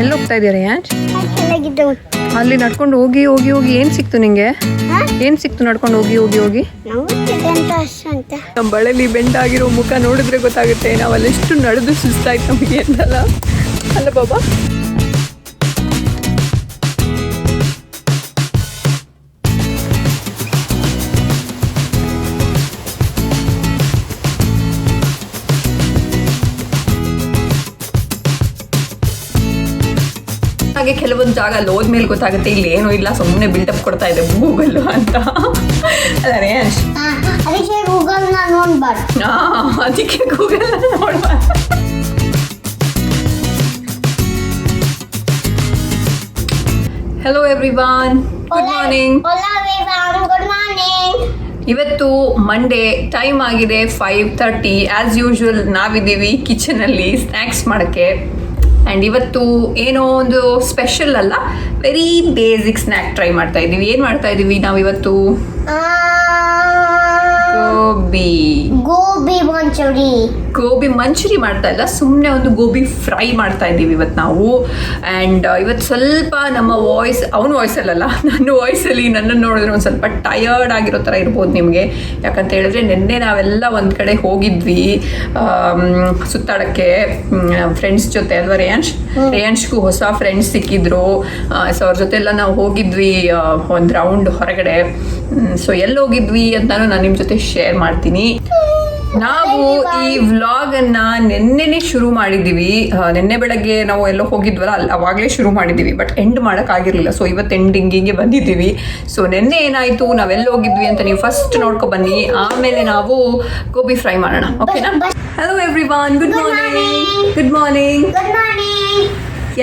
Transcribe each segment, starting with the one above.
ಎಲ್ಲಿ ಹೋಗ್ತಾ ಇದೀಯ ರೇಯಾಂಶ್? ಕೆಳಗಿದ್ದು ಅಲ್ಲಿ ನಡ್ಕೊಂಡು ಹೋಗಿ ಹೋಗಿ ಹೋಗಿ ಏನ್ ಸಿಕ್ತು ನಿಂಗೆ? ಏನ್ ಸಿಕ್ತು ನಡ್ಕೊಂಡು ಹೋಗಿ ಹೋಗಿ ಹೋಗಿ? ನಮ್ಮ ಬಳೆಲಿ ಬೆಂಡ್ ಆಗಿರೋ ಮುಖ ನೋಡಿದ್ರೆ ಗೊತ್ತಾಗುತ್ತೆ ನಾವು ಅಲ್ಲೆಷ್ಟು ನಡೆದು ಸುಸ್ತಾಯ್ತು ನಮಗೆ ಅಂತಲ್ಲ ಅಲ್ಲ ಬಾಬಾ. ಹಾಗೆ ಕೆಲವೊಂದು ಜಾಗ ಅಲ್ಲಿ ಹೋದ್ಮೇಲೆ ಗೊತ್ತಾಗುತ್ತೆ ಇಲ್ಲಿ ಏನೂ ಇಲ್ಲ, ಸುಮ್ಮನೆ ಬಿಲ್ಡಪ್ ಕೊಡ್ತಾ ಇದೆ ಗೂಗಲ್ ಅಂತ ಅಲ್ಲ ರೇಯಾಂಶ್? ಅದಕ್ಕೆ ಗೂಗಲ್ ನೋಡ್ಬಾರ್ದು. ಅದಕ್ಕೆ ಗೂಗಲ್ ನೋಡ್ಬಾರ್ದು. Hello everyone, good morning. Good morning. ಇವತ್ತು ಮಂಡೇ, ಟೈಮ್ ಆಗಿದೆ 5:30. ಆ್ಯಸ್ ಯೂಶ್ವಲ್ ನಾವಿದ್ದೀವಿ ಕಿಚನಲ್ಲಿ ಸ್ನ್ಯಾಕ್ಸ್ ಮಾಡೋಕ್ಕೆ. ಆ್ಯಂಡ್ ಇವತ್ತು ಏನೋ ಒಂದು ಸ್ಪೆಷಲ್ ಅಲ್ಲ, ವೆರಿ ಬೇಸಿಕ್ ಸ್ನ್ಯಾಕ್ ಟ್ರೈ ಮಾಡ್ತಾ ಇದ್ದೀವಿ. ಏನು ಮಾಡ್ತಾ ಇದ್ದೀವಿ ನಾವು ಇವತ್ತು? ಗೋಬಿ ಮಂಚೂರಿ ಮಾಡ್ತಾ ಇಲ್ಲ, ಸುಮ್ಮನೆ ಒಂದು ಗೋಬಿ ಫ್ರೈ ಮಾಡ್ತಾ ಇದ್ದೀವಿ ಇವತ್ತು ನಾವು. ಆ್ಯಂಡ್ ಇವತ್ತು ಸ್ವಲ್ಪ ನಮ್ಮ ವಾಯ್ಸ್, ಅವನ ವಾಯ್ಸಲ್ಲ ನನ್ನ ವಾಯ್ಸಲ್ಲಿ ನನ್ನನ್ನು ನೋಡಿದ್ರೆ ಒಂದು ಸ್ವಲ್ಪ ಟಯರ್ಡ್ ಆಗಿರೋ ಥರ ಇರ್ಬೋದು ನಿಮಗೆ. ಯಾಕಂತ ಹೇಳಿದ್ರೆ ನಿನ್ನೆ ನಾವೆಲ್ಲ ಒಂದು ಕಡೆ ಹೋಗಿದ್ವಿ ಸುತ್ತಾಡೋಕ್ಕೆ ಫ್ರೆಂಡ್ಸ್ ಜೊತೆ ಅಲ್ವಾ ರೇಯಾಂಶ್? ರೇಯಾಂಶ್ಗೂ ಹೊಸ ಫ್ರೆಂಡ್ಸ್ ಸಿಕ್ಕಿದ್ರು. ಸೊ ಅವ್ರ ಜೊತೆ ಎಲ್ಲ ನಾವು ಹೋಗಿದ್ವಿ ಒಂದು ರೌಂಡ್ ಹೊರಗಡೆ. ಸೊ ಎಲ್ಲಿ ಹೋಗಿದ್ವಿ ಅಂತಾನು ನಾನು ನಿಮ್ಮ ಜೊತೆ ಶೇರ್ ಮಾಡ್ತೀನಿ. ನಾವು ಈ ವ್ಲಾಗ್ ಅನ್ನ ನಿನ್ನೆನೆ ಶುರು ಮಾಡಿದ್ದೀವಿ. ನಿನ್ನೆ ಬೆಳಗ್ಗೆ ನಾವು ಎಲ್ಲೋ ಹೋಗಿದ್ವಲ್ಲ ಅಲ್ಲಿ ಅವಾಗಲೇ ಶುರು ಮಾಡಿದ್ದೀವಿ, ಬಟ್ ಎಂಡ್ ಮಾಡೋಕ್ಕಾಗಿರಲಿಲ್ಲ. ಸೊ ಇವತ್ತು ಎಂಡಿಂಗಿಗೆ ಬಂದಿದ್ದೀವಿ. ಸೊ ನಿನ್ನೆ ಏನಾಯಿತು, ನಾವೆಲ್ಲ ಹೋಗಿದ್ವಿ ಅಂತ ನೀವು ಫಸ್ಟ್ ನೋಡ್ಕೊ ಬನ್ನಿ, ಆಮೇಲೆ ನಾವು ಗೋಬಿ ಫ್ರೈ ಮಾಡೋಣ, ಓಕೆನಾ? Hello everyone, good morning. Good morning.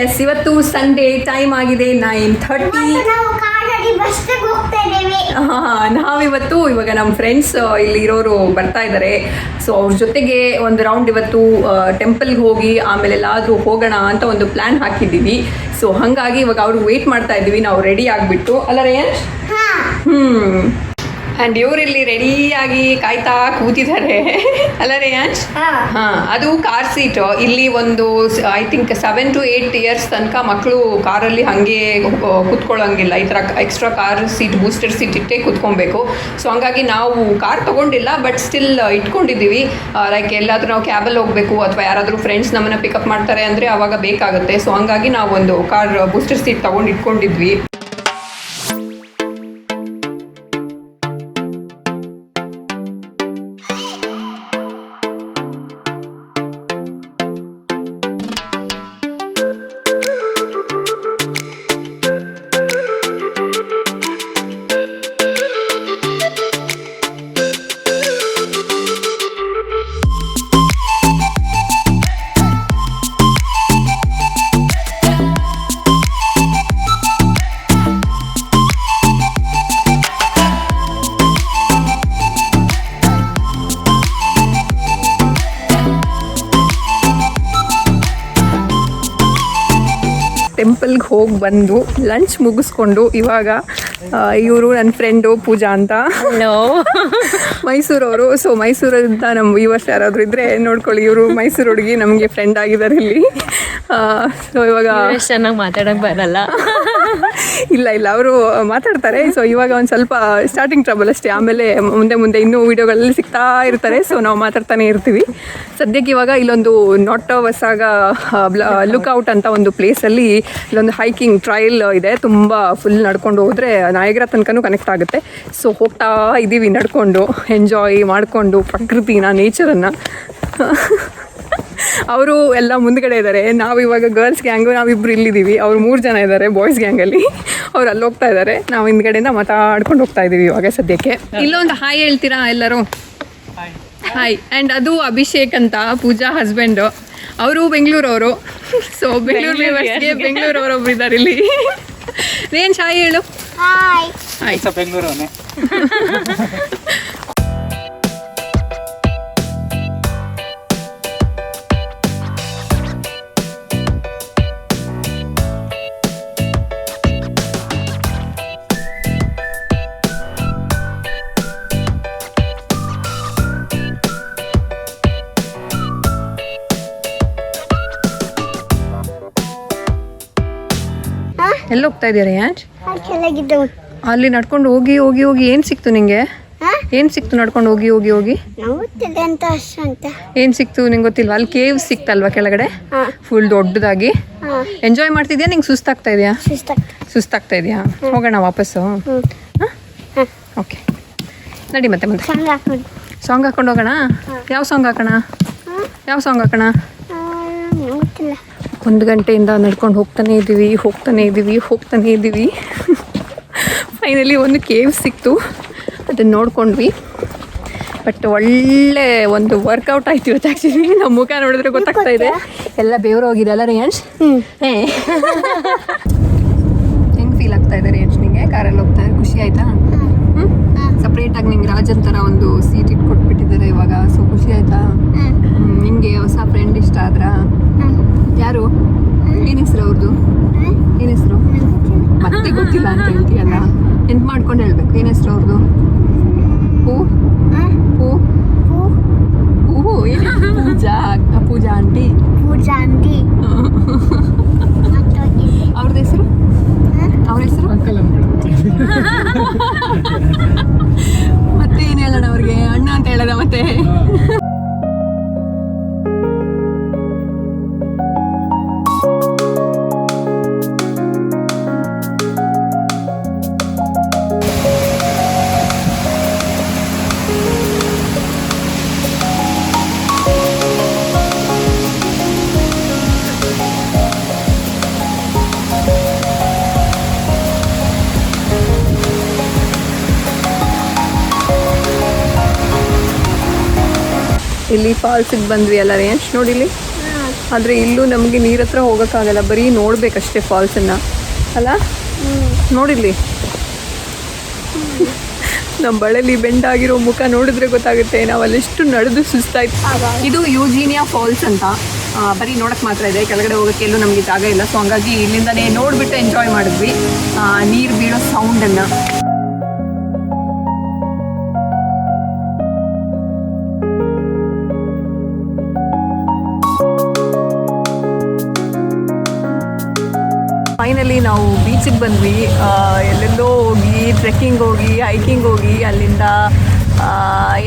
Yes, ಇವತ್ತು ಸಂಡೇ, ಟೈಮ್ ಆಗಿದೆ 9:30. ನಾವಿವತ್ತು ಇವಾಗ ನಮ್ಮ ಫ್ರೆಂಡ್ಸ್ ಇಲ್ಲಿ ಇರೋರು ಬರ್ತಾ ಇದ್ದಾರೆ. ಸೊ ಅವ್ರ ಜೊತೆಗೆ ಒಂದು ರೌಂಡ್ ಇವತ್ತು ಟೆಂಪಲ್ಗೆ ಹೋಗಿ ಆಮೇಲೆ ಎಲ್ಲಾದರೂ ಹೋಗೋಣ ಅಂತ ಒಂದು ಪ್ಲ್ಯಾನ್ ಹಾಕಿದ್ದೀವಿ. ಸೊ ಹಾಗಾಗಿ ಇವಾಗ ಅವ್ರು ವೇಟ್ ಮಾಡ್ತಾ ಇದ್ದೀವಿ, ನಾವು ರೆಡಿ ಆಗಿಬಿಟ್ಟು ಅಲ್ಲ ರೇಯಾಂಶ್? ಆ್ಯಂಡ್ ಇವರಿಲ್ಲಿ ರೆಡಿಯಾಗಿ ಕಾಯ್ತಾ ಕೂತಿದ್ದಾರೆ ಅಲ್ಲ ರೇಯಾಂಶ್? ಅದು ಕಾರ್ ಸೀಟ್. ಇಲ್ಲಿ ಒಂದು ಐ ಥಿಂಕ್ 7 to 8 years ತನಕ ಮಕ್ಕಳು ಕಾರಲ್ಲಿ ಹಾಗೆ ಕೂತ್ಕೊಳ್ಳೋಂಗಿಲ್ಲ. ಈ ಥರ extra car seat, booster seat ಇಟ್ಟೇ ಕೂತ್ಕೊಬೇಕು. ಸೊ ಹಂಗಾಗಿ ನಾವು ಕಾರ್ ತೊಗೊಂಡಿಲ್ಲ, ಬಟ್ ಸ್ಟಿಲ್ ಇಟ್ಕೊಂಡಿದ್ದೀವಿ. ಲೈಕ್ ಎಲ್ಲಾದರೂ ನಾವು ಕ್ಯಾಬಲ್ಲಿ ಹೋಗಬೇಕು ಅಥವಾ ಯಾರಾದರೂ ಫ್ರೆಂಡ್ಸ್ ನಮ್ಮನ್ನು ಪಿಕಪ್ ಮಾಡ್ತಾರೆ ಅಂದರೆ ಆವಾಗ ಬೇಕಾಗುತ್ತೆ. ಸೊ ಹಂಗಾಗಿ ನಾವು ಒಂದು ಕಾರ್ ಬೂಸ್ಟರ್ ಸೀಟ್ ತೊಗೊಂಡು ಇಟ್ಕೊಂಡಿದ್ವಿ. ಟೆಂಪಲ್ಗೆ ಹೋಗಿ ಬಂದು ಲಂಚ್ ಮುಗಿಸ್ಕೊಂಡು ಇವಾಗ ಇವರು ನನ್ನ ಫ್ರೆಂಡು ಪೂಜಾ ಅಂತ ಮೈಸೂರವರು. ಸೊ ಮೈಸೂರಿಂದ ನಮ್ಮ ವ್ಯೂವರ್ಸ್ ಯಾರಾದರೂ ಇದ್ದರೆ ನೋಡ್ಕೊಳ್ಳಿ, ಇವರು ಮೈಸೂರು ಹುಡುಗಿ ನಮಗೆ ಫ್ರೆಂಡ್ ಆಗಿದ್ದಾರೆ ಇಲ್ಲಿ. ಸೊ ಇವಾಗ ಚೆನ್ನಾಗಿ ಮಾತಾಡೋಕ್ಕೆ ಬರಲ್ಲ. ಇಲ್ಲ ಅವರು ಮಾತಾಡ್ತಾರೆ. ಸೊ ಇವಾಗ ಒಂದು ಸ್ವಲ್ಪ ಸ್ಟಾರ್ಟಿಂಗ್ ಟ್ರಬಲ್ ಅಷ್ಟೇ, ಆಮೇಲೆ ಮುಂದೆ ಇನ್ನೂ ವೀಡಿಯೋಗಳಲ್ಲಿ ಸಿಗ್ತಾ ಇರ್ತಾರೆ. ಸೊ ನಾವು ಮಾತಾಡ್ತಾನೆ ಇರ್ತೀವಿ. ಸದ್ಯಕ್ಕೆ ಇವಾಗ ಇಲ್ಲೊಂದು ನೋಟ್ಟವಾಸಾಗ ಲುಕ್ಔಟ್ ಅಂತ ಒಂದು ಪ್ಲೇಸಲ್ಲಿ ಇಲ್ಲೊಂದು ಹೈಕಿಂಗ್ ಟ್ರಯಲ್ ಇದೆ. ತುಂಬ ಫುಲ್ ನಡ್ಕೊಂಡು ಹೋದರೆ ನಾಯಗ್ರ ತನಕನೂ ಕನೆಕ್ಟ್ ಆಗುತ್ತೆ. ಸೊ ಹೋಗ್ತಾ ಇದ್ದೀವಿ ನಡ್ಕೊಂಡು, ಎಂಜಾಯ್ ಮಾಡಿಕೊಂಡು ಪ್ರಕೃತಿನ, ನೇಚರನ್ನು. ಅವರು ಎಲ್ಲ ಮುಂದ್ಗಡೆ ಇದ್ದಾರೆ, ನಾವು ಇವಾಗ ಗರ್ಲ್ಸ್ ಗ್ಯಾಂಗು ನಾವಿಬ್ಬರು ಇಲ್ಲಿದ್ದೀವಿ. ಅವ್ರು 3 ಜನ ಇದ್ದಾರೆ ಬಾಯ್ಸ್ ಗ್ಯಾಂಗಲ್ಲಿ, ಅವ್ರು ಅಲ್ಲಿ ಹೋಗ್ತಾ ಇದ್ದಾರೆ. ನಾವು ಹಿಂದ್ಗಡೆಯಿಂದ ಮಾತಾಡ್ಕೊಂಡು ಹೋಗ್ತಾ ಇದ್ದೀವಿ ಇವಾಗ ಸದ್ಯಕ್ಕೆ. ಇಲ್ಲೊಂದು ಹಾಯ್ ಹೇಳ್ತೀರಾ ಎಲ್ಲರೂ? ಹಾಯ್. ಆ್ಯಂಡ್ ಅದು ಅಭಿಷೇಕ್ ಅಂತ, ಪೂಜಾ ಹಸ್ಬೆಂಡು. ಅವರು ಬೆಂಗಳೂರವರು. ಸೊ ಬೆಂಗಳೂರವರು ಒಬ್ರು ಇದ್ದಾರೆ ಇಲ್ಲಿ. ರೇನ್ ಹಾಯ್ ಹೇಳು. ಹಾಯ್. ಬೆಂಗಳೂರವನೇ. ಎಲ್ಲಿ ಹೋಗ್ತಾ ಇದೆಯಾ ರೇಯಾಂಶ್? ಅಲ್ಲಿ ಕೆಳಗಿದ್ದವು. ಅಲ್ಲಿ ನಡ್ಕೊಂಡು ಹೋಗಿ ಹೋಗಿ ಹೋಗಿ ಏನು ಸಿಕ್ತು ನಿಂಗೆ? ಏನು ಸಿಕ್ತು ನಡ್ಕೊಂಡು ಹೋಗಿ ಹೋಗಿ ಹೋಗಿ? ನಾವು ಗೊತ್ತಿಲ್ಲ ಅಂತ ಅಷ್ಟು ಅಂತ. ಏನು ಸಿಕ್ತು ನಿಂಗೆ ಗೊತ್ತಿಲ್ವಾ? ಅಲ್ಲಿ ಕೇವ್ ಸಿಕ್ತಲ್ವಾ ಕೆಳಗಡೆ ಫುಲ್ ದೊಡ್ಡದಾಗಿ? ಎಂಜಾಯ್ ಮಾಡ್ತಿದ್ಯಾ? ನಿಂಗೆ ಸುಸ್ತಾಗ್ತಾ ಇದೆಯಾ? ಸುಸ್ತಾಗ್ತಾ ಇದೆಯಾ? ಹೋಗೋಣ ವಾಪಸ್ಸು. ಓಕೆ ನಡಿ ಮತ್ತೆ ಮುಂದೆ. ಸಾಂಗ್ ಹಾಕೊಂಡು ಹೋಗೋಣ. ಯಾವ ಸಾಂಗ್ ಹಾಕೋಣ? ಯಾವ ಸಾಂಗ್ ಹಾಕೋಣ? ಗೊತ್ತಿಲ್ಲ. 1 ಗಂಟೆಯಿಂದ ನಡ್ಕೊಂಡು ಹೋಗ್ತಾನೆ ಇದ್ದೀವಿ ಫೈನಲಿ ಒಂದು ಕೇವ್ ಸಿಕ್ತು, ಅದನ್ನು ನೋಡ್ಕೊಂಡ್ವಿ. ಬಟ್ ಒಳ್ಳೆ ಒಂದು ವರ್ಕೌಟ್ ಆಯ್ತು ಇವತ್ತು. ಆ್ಯಕ್ಚುಲಿ ನಮ್ಮ ಮುಖ ನೋಡಿದ್ರೆ ಗೊತ್ತಾಗ್ತಾ ಇದೆ ಎಲ್ಲ ಬೇವ್ರು ಹೋಗಿದೆ ಅಲ್ಲ ರೇಯಾಂಶ್? ಹೆಂಗೆ ಫೀಲ್ ಆಗ್ತಾ ಇದೆ ರೇಯಾಂಶ್ ನಿಂಗೆ? ಕಾರಲ್ಲಿ ಹೋಗ್ತಾ ಖುಷಿ ಆಯ್ತಾ? ಸಪ್ರೇಟಾಗಿ ನಿಂಗೆ ರಾಜನ್ ಥರ ಒಂದು ಸೀಟ್ ಇಟ್ಕೊಟ್ಬಿಟ್ಟಿದ್ದಾರೆ ಇವಾಗ. ಸೊ ಖುಷಿ ಆಯ್ತಾ? ನಿಂಗೆ ಹೊಸ ಫ್ರೆಂಡ್ ಇಷ್ಟ ಆದ್ರ? ಯಾರು? ಏನು ಹೆಸರು ಅವ್ರದ್ದು? ಏನು ಹೆಸರು? ಮತ್ತೆ ಗೊತ್ತಿಲ್ಲ ಅಂತ ಹೇಳ್ತೀಯಲ್ಲ, ಎಂತ ಮಾಡ್ಕೊಂಡು ಹೇಳ್ಬೇಕು. ಏನು ಹೆಸರು ಅವ್ರದ್ದು? ಪೂಜಾ ಆಂಟಿ. ಅವ್ರದ್ದು ಹೆಸರು? ಅವ್ರ ಹೆಸರು ಮತ್ತೆ ಏನು ಹೇಳೋಣ ಅವ್ರಿಗೆ? ಅಣ್ಣ ಅಂತ ಹೇಳೋಣ ಮತ್ತೆ? ಇಲ್ಲಿ ಫಾಲ್ಸಿಗೆ ಬಂದ್ವಿ ಅಲ್ಲ ರೇಯಾಂಶ್, ನೋಡಿಲ್ಲಿ. ಆದರೆ ಇಲ್ಲೂ ನಮಗೆ ನೀರ ಹತ್ರ ಹೋಗೋಕ್ಕಾಗಲ್ಲ, ಬರೀ ನೋಡ್ಬೇಕಷ್ಟೇ ಫಾಲ್ಸನ್ನು ಅಲ್ಲ. ನೋಡಿಲ್ಲಿ ನಮ್ಮ ಬಳೆಲಿ ಬೆಂಡಾಗಿರೋ ಮುಖ ನೋಡಿದ್ರೆ ಗೊತ್ತಾಗುತ್ತೆ ನಾವು ಅಲ್ಲೆಷ್ಟು ನಡೆದು ಸುಸ್ತಾಯ್ತು. ಇದು ಯೂಜಿನಿಯಾ ಫಾಲ್ಸ್ ಅಂತ, ಬರೀ ನೋಡೋಕ್ಕೆ ಮಾತ್ರ ಇದೆ, ಕೆಳಗಡೆ ಹೋಗೋಕ್ಕೆ ಎಲ್ಲೂ ನಮಗೆ ಜಾಗ ಇಲ್ಲ. ಸೊ ಹಂಗಾಗಿ ಇಲ್ಲಿಂದನೇ ನೋಡಿಬಿಟ್ಟು ಎಂಜಾಯ್ ಮಾಡಿದ್ವಿ ನೀರು ಬೀಳೋ ಸೌಂಡನ್ನು. ಫೈನಲಿ ನಾವು ಬೀಚಿಗೆ ಬಂದ್ವಿ. ಎಲ್ಲೆಲ್ಲೋ ಹೋಗಿ ಟ್ರೆಕ್ಕಿಂಗ್ ಹೋಗಿ ಹೈಕಿಂಗ್ ಹೋಗಿ ಅಲ್ಲಿಂದ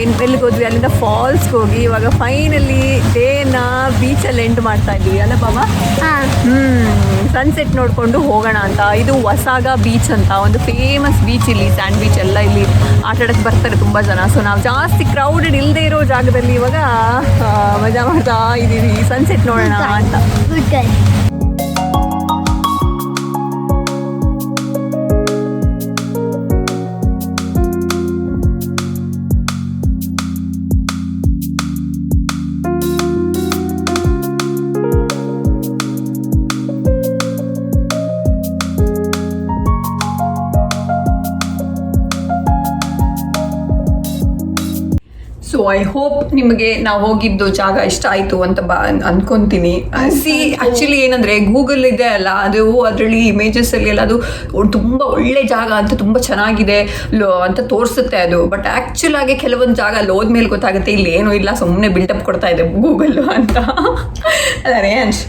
ಎಲ್ಲಿಗೆ ಹೋದ್ವಿ, ಅಲ್ಲಿಂದ ಫಾಲ್ಸ್ಗೆ ಹೋಗಿ ಇವಾಗ ಫೈನಲಿ ಡೇನ ಬೀಚಲ್ಲಿ ಎಂಡ್ ಮಾಡ್ತಾ ಇದ್ವಿ ಅಲ್ಲ ಬಾಬಾ? ಸನ್ಸೆಟ್ ನೋಡಿಕೊಂಡು ಹೋಗೋಣ ಅಂತ. ಇದು ವಸಾಗ ಬೀಚ್ ಅಂತ ಒಂದು ಫೇಮಸ್ ಬೀಚ್. ಇಲ್ಲಿ ಸ್ಯಾಂಡ್ ಬೀಚ್ ಎಲ್ಲ ಇಲ್ಲಿ ಆಟ ಆಡೋಕ್ಕೆ ಬರ್ತಾರೆ ತುಂಬ ಜನ. ಸೊ ನಾವು ಜಾಸ್ತಿ ಕ್ರೌಡೆಡ್ ಇಲ್ಲದೆ ಇರೋ ಜಾಗದಲ್ಲಿ ಇವಾಗ ಮಜಾ ಮಾಡ್ತಾ ಇದ್ದೀವಿ, ಸನ್ಸೆಟ್ ನೋಡೋಣ ಅಂತ. ಸೊ ಐ ಹೋಪ್ ನಿಮಗೆ ನಾವು ಹೋಗಿದ್ದು ಜಾಗ ಇಷ್ಟ ಆಯಿತು ಅಂತ ಅಂದ್ಕೊತೀನಿ. ಆ್ಯಕ್ಚುಲಿ ಏನಂದರೆ ಗೂಗಲ್ ಇದೆ ಅಲ್ಲ, ಅದು ಅದರಲ್ಲಿ ಇಮೇಜಸಲ್ಲಿ ಎಲ್ಲ ಅದು ತುಂಬ ಒಳ್ಳೆ ಜಾಗ ಅಂತ, ತುಂಬ ಚೆನ್ನಾಗಿದೆ ಅಂತ ತೋರಿಸುತ್ತೆ ಅದು. ಬಟ್ ಆ್ಯಕ್ಚುಲ್ ಆಗಿ ಕೆಲವೊಂದು ಜಾಗ ಅಲ್ಲಿ ಹೋದ್ಮೇಲೆ ಗೊತ್ತಾಗುತ್ತೆ ಇಲ್ಲಿ ಏನೂ ಇಲ್ಲ, ಸುಮ್ಮನೆ ಬಿಲ್ಟಪ್ ಕೊಡ್ತಾ ಇದೆ ಗೂಗಲ್ ಅಂತ ಅಲ್ಲ ರೇಯಾಂಶ್?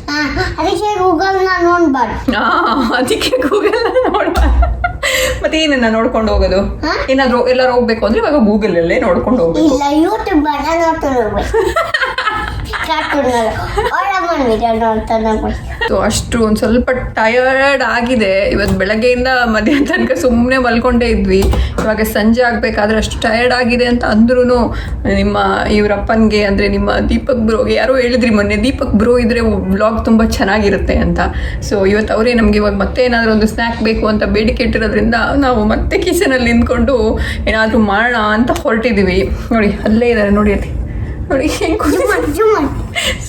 ಅದಕ್ಕೆ ಗೂಗಲ್ನ ನೋಡ್ಬಾರ್ದು. ಮತ್ತೆ ಏನನ್ನ ನೋಡ್ಕೊಂಡು ಹೋಗೋದು? ಏನಾದ್ರು ಎಲ್ಲರೂ ಹೋಗ್ಬೇಕು ಅಂದ್ರೆ ಇವಾಗ ಗೂಗಲ್ ಅಲ್ಲೇ ನೋಡ್ಕೊಂಡು ಹೋಗ್ಬೇಕು. ಇಲ್ಲ, ಯೂಟ್ಯೂಬ್ ನೋಡ್ಕೊಂಡು ಹೋಗ್ಬೇಕು. ಸೊ ಅಷ್ಟು ಒಂದು ಸ್ವಲ್ಪ ಟಯರ್ಡ್ ಆಗಿದೆ ಇವತ್ತು. ಬೆಳಗ್ಗೆಯಿಂದ ಮಧ್ಯಾಹ್ನ ತನಕ ಸುಮ್ಮನೆ ಮಲ್ಕೊಂಡೇ ಇದ್ವಿ. ಇವಾಗ ಸಂಜೆ ಆಗಬೇಕಾದ್ರೆ ಅಷ್ಟು ಟಯರ್ಡ್ ಆಗಿದೆ ಅಂತ ಅಂದ್ರೂ ನಿಮ್ಮ ಇವರಪ್ಪನಿಗೆ ಅಂದರೆ ನಿಮ್ಮ ದೀಪಕ್ ಬ್ರೋಗೆ ಯಾರೋ ಹೇಳಿದ್ರಿ ಮೊನ್ನೆ, ದೀಪಕ್ ಬ್ರೋ ಇದ್ರೆ ವ್ಲಾಗ್ ತುಂಬ ಚೆನ್ನಾಗಿರುತ್ತೆ ಅಂತ. ಸೊ ಇವತ್ತು ಅವರೇ ನಮಗೆ ಇವಾಗ ಮತ್ತೆ ಏನಾದರೂ ಒಂದು ಸ್ನ್ಯಾಕ್ ಬೇಕು ಅಂತ ಬೇಡಿಕೆ ಇಟ್ಟಿರೋದ್ರಿಂದ ನಾವು ಮತ್ತೆ ಕಿಚನಲ್ಲಿ ನಿಂತ್ಕೊಂಡು ಏನಾದರೂ ಮಾಡೋಣ ಅಂತ ಹೊರಟಿದ್ದೀವಿ. ನೋಡಿ ಅಲ್ಲೇ ಇದ್ದಾರೆ, ನೋಡಿ ಅಲ್ಲಿ ನೋಡಿ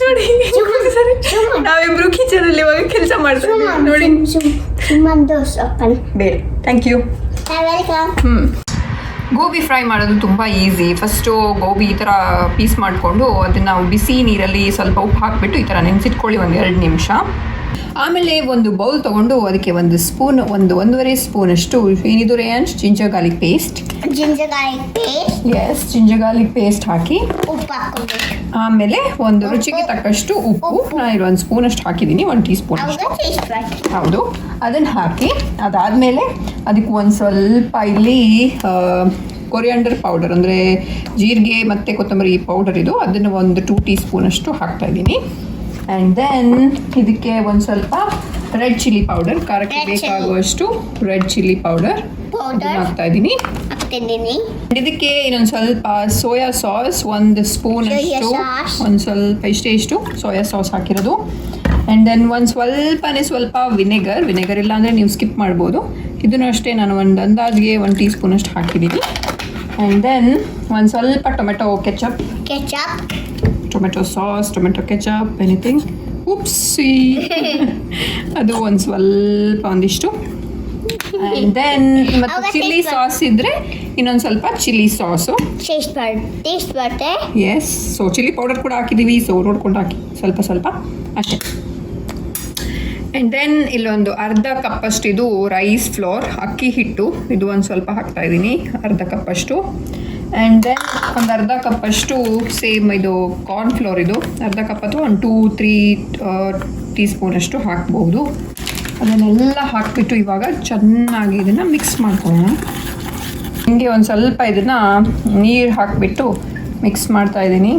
ನೋಡಿ, ನಾವಿಬ್ರು ಕಿಚನ್ ಅಲ್ಲಿ ಇವಾಗ ಕೆಲಸ ಮಾಡ್ತೀವಿ ನೋಡಿ. ಬೇರೆ ಥ್ಯಾಂಕ್ ಯು. ಗೋಬಿ ಫ್ರೈ ಮಾಡೋದು ತುಂಬ ಈಸಿ. ಫಸ್ಟು ಗೋಬಿ ಈ ಥರ ಪೀಸ್ ಮಾಡಿಕೊಂಡು ಅದನ್ನು ಬಿಸಿ ನೀರಲ್ಲಿ ಸ್ವಲ್ಪ ಉಪ್ಪು ಹಾಕಿಬಿಟ್ಟು ಈ ಥರ ನೆನೆಸಿಟ್ಕೊಳ್ಳಿ 1-2 ನಿಮಿಷ. ಆಮೇಲೆ ಒಂದು ಬೌಲ್ ತೊಗೊಂಡು ಅದಕ್ಕೆ ಒಂದು ಸ್ಪೂನ್ ಒಂದೂವರೆ ಸ್ಪೂನಷ್ಟು ಏನಿದು Reyansh ginger garlic paste. Ginger garlic paste. Yes, ginger garlic paste ಹಾಕಿ ಉಪ್ಪು ಹಾಕೋಬೇಕು. ಆಮೇಲೆ ಒಂದು ರುಚಿಗೆ ತಕ್ಕಷ್ಟು ಉಪ್ಪು. ನಾನು ಒಂದು ಸ್ಪೂನಷ್ಟು ಹಾಕಿದ್ದೀನಿ, 1 ಟೀ ಸ್ಪೂನ್. ಹೌದು, ಅದನ್ನು ಹಾಕಿ ಅದಾದಮೇಲೆ ಅದಕ್ಕೆ ಒಂದು ಸ್ವಲ್ಪ ಇಲ್ಲಿ ಕೊರಿಯಾಂಡರ್ ಪೌಡರ್ ಅಂದರೆ ಜೀರಿಗೆ ಮತ್ತು ಕೊತ್ತಂಬರಿ ಪೌಡರ್ ಇದು, ಅದನ್ನು ಒಂದು 2 ಟೀ ಸ್ಪೂನಷ್ಟು ಹಾಕ್ತಾಯಿದ್ದೀನಿ. ಆ್ಯಂಡ್ ದೆನ್ ಇದಕ್ಕೆ ಒಂದು ಸ್ವಲ್ಪ ರೆಡ್ ಚಿಲ್ಲಿ ಪೌಡರ್, ಖಾರಕ್ಕೆ ಬೇಕಾಗುವಷ್ಟು ರೆಡ್ ಚಿಲ್ಲಿ ಪೌಡರ್ ಹಾಕ್ತಾಯಿದ್ದೀನಿ. ಇದಕ್ಕೆ ಇನ್ನೊಂದು ಸ್ವಲ್ಪ ಸೋಯಾ ಸಾಸ್, ಒಂದು ಸ್ಪೂನ್ ಅಷ್ಟು, ಒಂದು ಸ್ವಲ್ಪ ಇಷ್ಟು ಸೋಯಾ ಸಾಸ್ ಹಾಕಿರೋದು. ಆ್ಯಂಡ್ ದೆನ್ ಒಂದು ಸ್ವಲ್ಪ ವಿನೆಗರ್ ಇಲ್ಲ ಅಂದರೆ ನೀವು ಸ್ಕಿಪ್ ಮಾಡ್ಬೋದು. ಇದನ್ನು ಅಷ್ಟೇ ನಾನು ಒಂದು ಅಂದಾಜಿಗೆ 1 ಟೀ ಸ್ಪೂನಷ್ಟು ಹಾಕಿದ್ದೀನಿ. ಆ್ಯಂಡ್ ದೆನ್ ಒಂದು ಸ್ವಲ್ಪ tomato ketchup, tomato sauce, tomato ketchup, anything. Oopsie ಅದು ಒಂದು ಸ್ವಲ್ಪ ಒಂದಿಷ್ಟು. ಆ್ಯಂಡ್ ದೆನ್ ಮತ್ತು ಚಿಲ್ಲಿ ಸಾಸ್ ಇದ್ದರೆ ಇನ್ನೊಂದು ಸ್ವಲ್ಪ chilli sauce. Yes, so chilli powder ಕೂಡ ಹಾಕಿದ್ದೀವಿ, ಸೊ ನೋಡ್ಕೊಂಡು ಹಾಕಿ ಸ್ವಲ್ಪ ಅಷ್ಟೇ. ಆ್ಯಂಡ್ ದೆನ್ ಇಲ್ಲೊಂದು ಅರ್ಧ ಕಪ್ಪಷ್ಟು ಇದು ರೈಸ್ ಫ್ಲೋರ್, ಅಕ್ಕಿ ಹಿಟ್ಟು, ಇದು ಒಂದು ಸ್ವಲ್ಪ ಹಾಕ್ತಾಯಿದ್ದೀನಿ, ಅರ್ಧ ಕಪ್ಪಷ್ಟು. ಆ್ಯಂಡ್ ದೆನ್ ಒಂದು ಅರ್ಧ ಕಪ್ಪಷ್ಟು ಸೇಮ್ ಇದು ಕಾರ್ನ್ ಫ್ಲೋರ್, ಇದು ಅರ್ಧ ಕಪ್ ಅಥವಾ ಒಂದು 2-3 ಟೀ ಸ್ಪೂನಷ್ಟು ಹಾಕ್ಬೋದು. ಅದನ್ನೆಲ್ಲ ಹಾಕಿಬಿಟ್ಟು ಇವಾಗ ಚೆನ್ನಾಗಿ ಇದನ್ನು ಮಿಕ್ಸ್ ಮಾಡ್ಕೊಳ್ಳೋಣ. ಹಿಂಗೆ ಒಂದು ಸ್ವಲ್ಪ ಇದನ್ನು ನೀರು ಹಾಕಿಬಿಟ್ಟು ಮಿಕ್ಸ್ ಮಾಡ್ತಾಯಿದ್ದೀನಿ.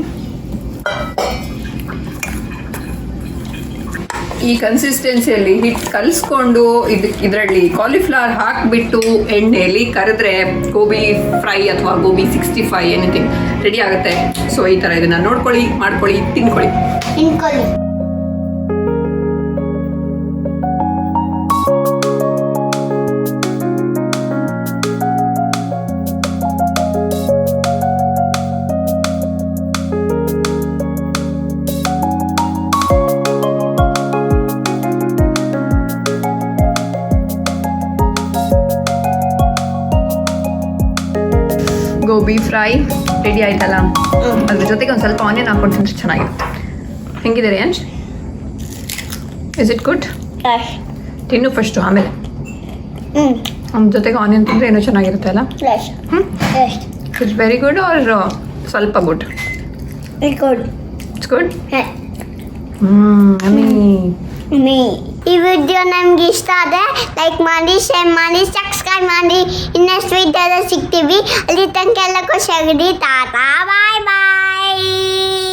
ಈ ಕನ್ಸಿಸ್ಟೆನ್ಸಿಯಲ್ಲಿ ಹಿಟ್ಟು ಕಲಿಸ್ಕೊಂಡು ಇದರಲ್ಲಿ ಕಾಲಿಫ್ಲವರ್ ಹಾಕಿಬಿಟ್ಟು ಎಣ್ಣೆಯಲ್ಲಿ ಕರೆದ್ರೆ ಗೋಬಿ ಫ್ರೈ ಅಥವಾ ಗೋಬಿ 65 ಎನಿಥಿಂಗ್ ರೆಡಿ ಆಗುತ್ತೆ. ಸೊ ಈ ಥರ ಇದನ್ನು ನೋಡ್ಕೊಳ್ಳಿ, ಮಾಡ್ಕೊಳ್ಳಿ, ತಿನ್ಕೊಳ್ಳಿ. ಗೋಬಿ ಫ್ರೈ ರೆಡಿ ಆಯ್ತಲ್ಲ, ಅದ್ರ ಜೊತೆಗೆ ಒಂದು ಸ್ವಲ್ಪ ಆನಿಯನ್ ಹಾಕೊಂಡು ತಿಂದ್ರೆ ಚೆನ್ನಾಗಿರುತ್ತೆ. ಹೆಂಗಿದೆ ರೇಯಾನ್ಶ್? Is it good? ತಿನ್ನು ಫಸ್ಟು, ಆಮೇಲೆ ಅದ್ರ ಜೊತೆಗೆ ಆನಿಯನ್ ತಿಂದರೆ ಏನೋ ಚೆನ್ನಾಗಿರುತ್ತೆ ಅಲ್ಲ. ಇಟ್ಸ್ ವೆರಿ ಗುಡ್ ಆರ್ ಸ್ವಲ್ಪ ಗುಡ್? It's good. ಈ ವಿಡಿಯೋ ನಮ್ಗೆ ಇಷ್ಟ ಆದರೆ ಲೈಕ್ ಮಾಡಿ, ಶೇರ್ ಮಾಡಿ, ಸಬ್ಸ್ಕ್ರೈಬ್ ಮಾಡಿ. ಇನ್ನಷ್ಟು ವಿಡಿಯೋದಲ್ಲಿ ಸಿಗ್ತೀವಿ. ಅಲ್ಲಿ ತನಕ ಎಲ್ಲ ಖುಷಿಯಾಗಿರಿ. ಟಾಟಾ, ಬಾಯ್ ಬಾಯ್.